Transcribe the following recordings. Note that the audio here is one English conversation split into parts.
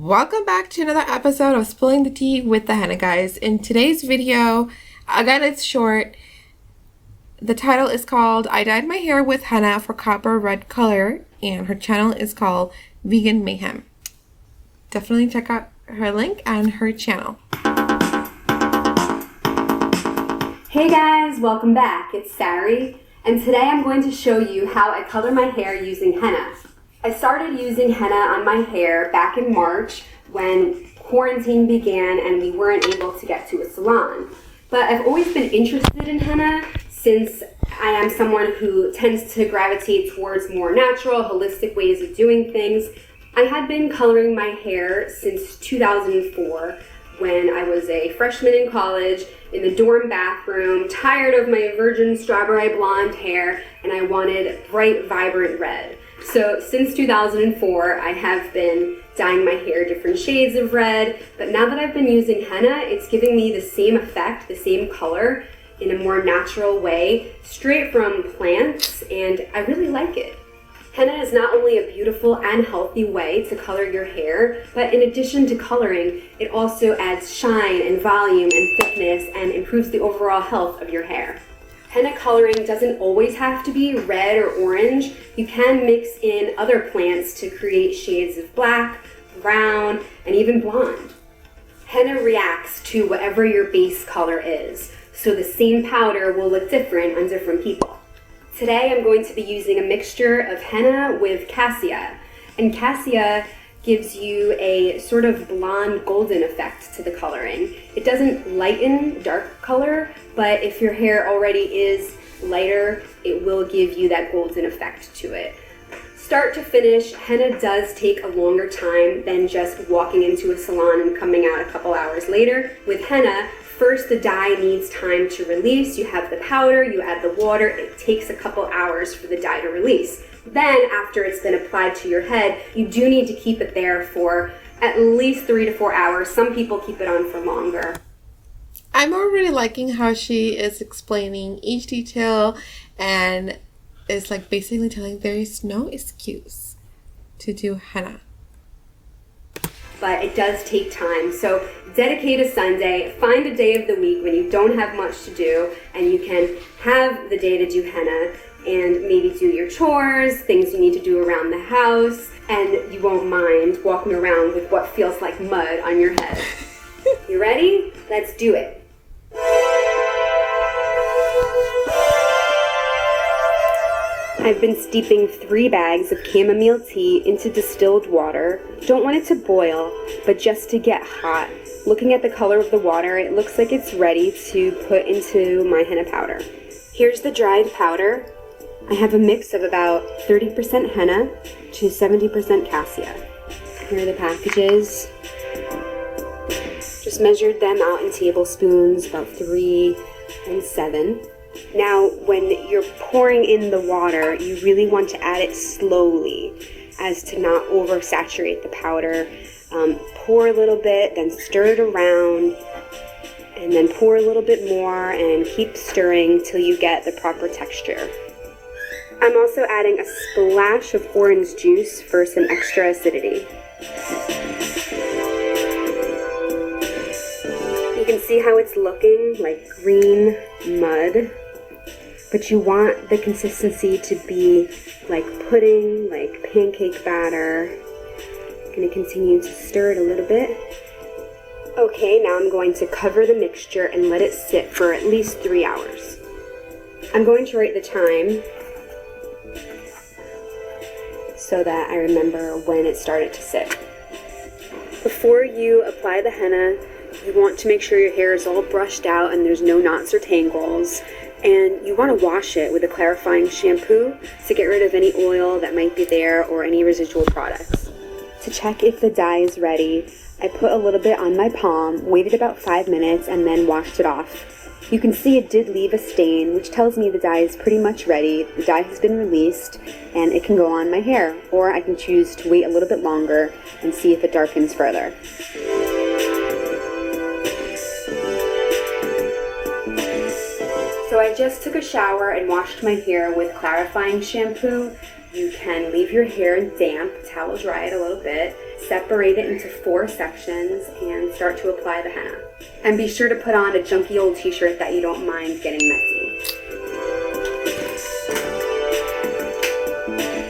Welcome back to another episode of Spilling the Tea with the Henna guys. In today's video, again it's short. The title is called I Dyed My Hair with Henna for Copper Red Color, and her channel is called Vegan Mayhem. Definitely check out her link and her channel. Hey guys, welcome back. It's Sari, and today I'm going to show you how I color my hair using henna. I started using henna on my hair back in March when quarantine began and we weren't able to get to a salon. But I've always been interested in henna since I am someone who tends to gravitate towards more natural, holistic ways of doing things. I had been coloring my hair since 2004 when I was a freshman in college in the dorm bathroom, tired of my virgin strawberry blonde hair, and I wanted bright, vibrant red. So since 2004, I have been dyeing my hair different shades of red, but now that I've been using henna, it's giving me the same effect, the same color, in a more natural way, straight from plants, and I really like it. Henna is not only a beautiful and healthy way to color your hair, but in addition to coloring, it also adds shine and volume and thickness and improves the overall health of your hair. Henna coloring doesn't always have to be red or orange. You can mix in other plants to create shades of black, brown, and even blonde. Henna reacts to whatever your base color is, so the same powder will look different on different people. Today I'm going to be using a mixture of henna with cassia, and cassia gives you a sort of blonde golden effect to the coloring. It doesn't lighten dark color, but if your hair already is lighter, it will give you that golden effect to it. Start to finish, henna does take a longer time than just walking into a salon and coming out a couple hours later. With henna, first the dye needs time to release. You have the powder, you add the water, it takes a couple hours for the dye to release. Then, after it's been applied to your head, you do need to keep it there for at least 3 to 4 hours. Some people keep it on for longer. I'm already liking how she is explaining each detail and is like basically telling there is no excuse to do henna. But it does take time, so dedicate a Sunday, find a day of the week when you don't have much to do and you can have the day to do henna and maybe do your chores, things you need to do around the house, and you won't mind walking around with what feels like mud on your head. You ready? Let's do it. I've been steeping 3 bags of chamomile tea into distilled water. Don't want it to boil, but just to get hot. Looking at the color of the water, it looks like it's ready to put into my henna powder. Here's the dried powder. I have a mix of about 30% henna to 70% cassia. Here are the packages. Just measured them out in tablespoons, about 3 and 7. Now, when you're pouring in the water, you really want to add it slowly as to not oversaturate the powder. Pour a little bit, then stir it around, and then pour a little bit more and keep stirring till you get the proper texture. I'm also adding a splash of orange juice for some extra acidity. You can see how it's looking like green mud. But you want the consistency to be like pudding, like pancake batter. I'm going to continue to stir it a little bit. Okay, now I'm going to cover the mixture and let it sit for at least 3 hours. I'm going to write the time so that I remember when it started to sit. Before you apply the henna, you want to make sure your hair is all brushed out and there's no knots or tangles. And you want to wash it with a clarifying shampoo to get rid of any oil that might be there or any residual products. To check if the dye is ready, I put a little bit on my palm, waited about 5 minutes, and then washed it off. You can see it did leave a stain, which tells me the dye is pretty much ready. The dye has been released, and it can go on my hair. Or I can choose to wait a little bit longer and see if it darkens further. So I just took a shower and washed my hair with clarifying shampoo. you can leave your hair damp, towel dry it a little bit, separate it into 4 sections, and start to apply the henna. And be sure to put on a junky old t-shirt that you don't mind getting messy.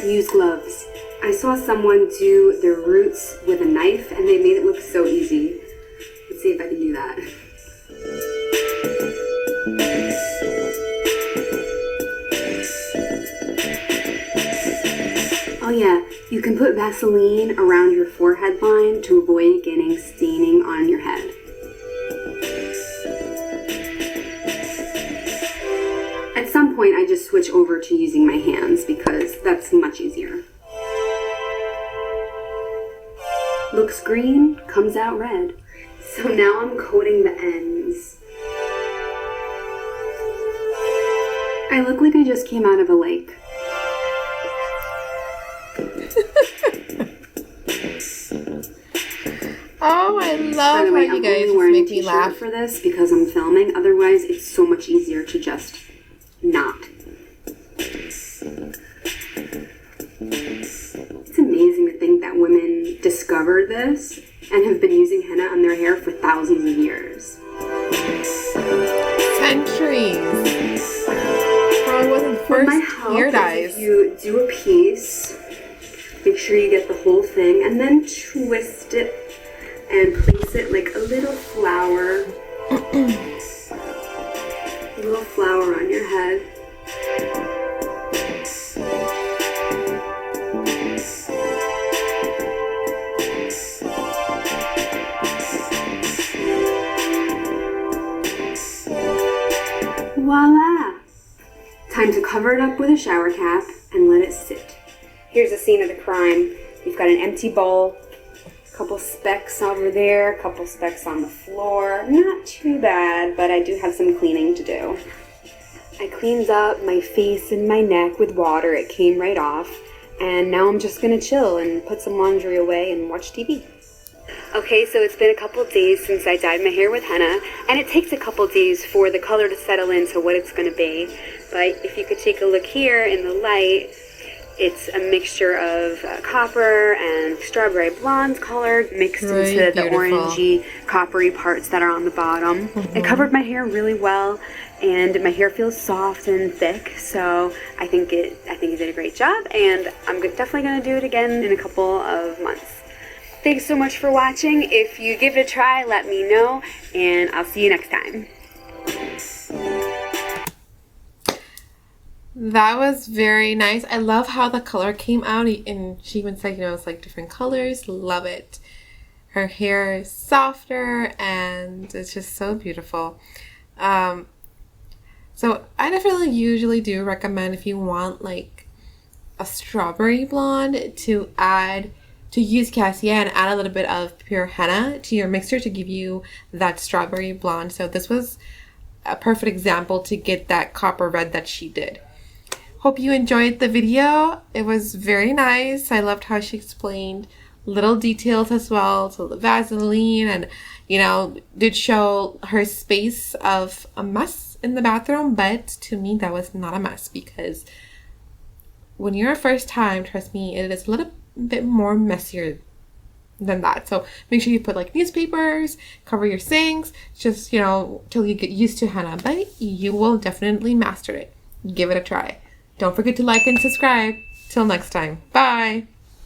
Use gloves. I saw someone do their roots with a knife and they made it look so easy. Let's see if I can do that. Oh yeah, you can put Vaseline around your forehead line to avoid getting staining on your head. At some point I just switch over to using my hands because that's much easier. Looks green, comes out red. So now I'm coating the ends. I look like I just came out of a lake. Oh, I love how you guys just make me laugh for this because I'm filming. Otherwise, it's so much easier to just not. It's amazing to think that women discovered this and have been using henna on their hair for thousands of years. Centuries. Probably wasn't the first hair dyes. If you do a piece, make sure you get the whole thing and then twist it and place it like a little flower. A little flower on your head. Voila! Time to cover it up with a shower cap and let it sit. Here's the scene of the crime. You've got an empty bowl, a couple specks over there, a couple specks on the floor. Not too bad, but I do have some cleaning to do. I cleaned up my face and my neck with water. It came right off. And now I'm just gonna chill and put some laundry away and watch TV. Okay, so it's been a couple days since I dyed my hair with henna, and it takes a couple days for the color to settle into what it's going to be. But if you could take a look here in the light, it's a mixture of copper and strawberry blonde color mixed into the orangey, coppery parts that are on the bottom. It covered my hair really well, and my hair feels soft and thick, so I think it did a great job, and I'm definitely going to do it again in a couple of months. Thanks so much for watching. If you give it a try, let me know, and I'll see you next time. That was very nice. I love how the color came out, and she even said, it's like different colors. Love it. Her hair is softer, and it's just so beautiful. So I definitely usually do recommend, if you want like a strawberry blonde, to use Cassia and add a little bit of pure henna to your mixture to give you that strawberry blonde. So this was a perfect example to get that copper red that she did. Hope you enjoyed the video. It was very nice. I loved how she explained little details as well, so the Vaseline, and did show her space of a mess in the bathroom, but to me that was not a mess, because when you're a first time, trust me, it is a little bit more messier than that. So make sure you put like newspapers, cover your sinks, just till you get used to henna, but you will definitely master it. Give it a try. Don't forget to like and subscribe. Till next time. Bye.